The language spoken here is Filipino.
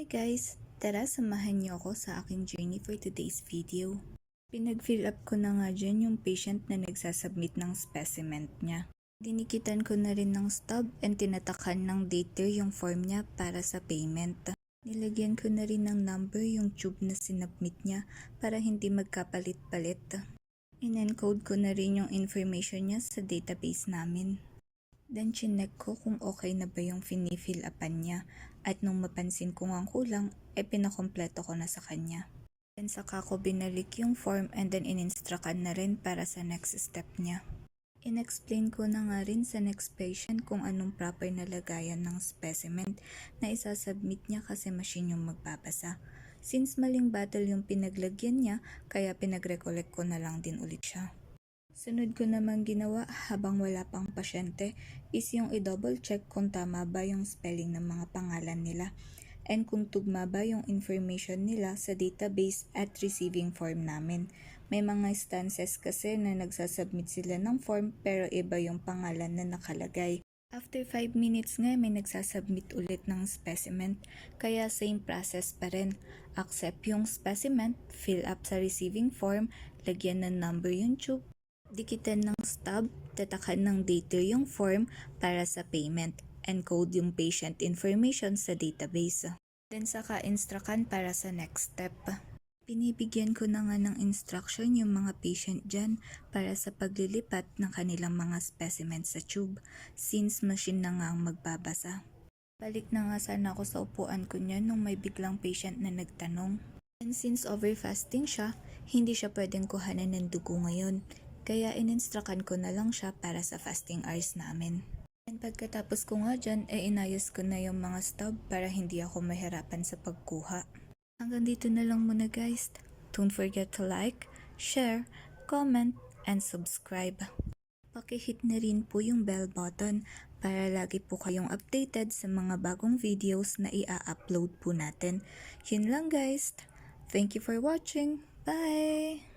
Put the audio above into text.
guys! Tara samahan niyo ako sa aking journey for today's video. Pinag-fill up ko na nga dyan yung patient na nagsasubmit ng specimen niya. Dinikitan ko na rin ng stub and tinatakan ng date yung form niya para sa payment. Nilagyan ko na rin ng number yung tube na sinubmit niya para hindi magkapalit-palit. In-encode ko na rin yung information niya sa database namin. Then chinek ko kung okay na ba yung fini-fill upan niya at nung mapansin ko ang kulang, pinakompleto ko na sa kanya. Then saka ko binalik yung form and then in-instructan na rin para sa next step niya. In-explain ko na nga rin sa next patient kung anong proper na lagayan ng specimen na isasubmit niya kasi machine yung magbabasa. Since maling bottle yung pinaglagyan niya, kaya pinag-recollect ko na lang din ulit siya. Sunod ko naman ginawa habang wala pang pasyente is yung i-double check kung tama ba yung spelling ng mga pangalan nila and kung tugma ba yung information nila sa database at receiving form namin. May mga instances kasi na nagsasubmit sila ng form pero iba yung pangalan na nakalagay. After 5 minutes nga may nagsasubmit ulit ng specimen kaya same process pa rin. Accept yung specimen, fill up sa receiving form, lagyan ng number yung tube, dikitan ng stub, tatakan ng date yung form para sa payment, encode yung patient information sa database. Then saka instructan para sa next step. Binibigyan ko na nga ng instruction yung mga patient dyan para sa paglilipat ng kanilang mga specimen sa tube since machine na nga ang magbabasa. Balik na nga sana ako sa upuan ko niyan nung may biglang patient na nagtanong. And since overfasting siya, hindi siya pwedeng kuhanan ng dugo ngayon. Kaya in-instructan ko na lang siya para sa fasting hours namin. And pagkatapos ko nga dyan, inayos ko na yung mga stub para hindi ako mahirapan sa pagkuha. Hanggang dito na lang muna guys. Don't forget to like, share, comment, and subscribe. Paki-hit na rin po yung bell button para lagi po kayong updated sa mga bagong videos na i-upload po natin. Yun lang guys. Thank you for watching. Bye!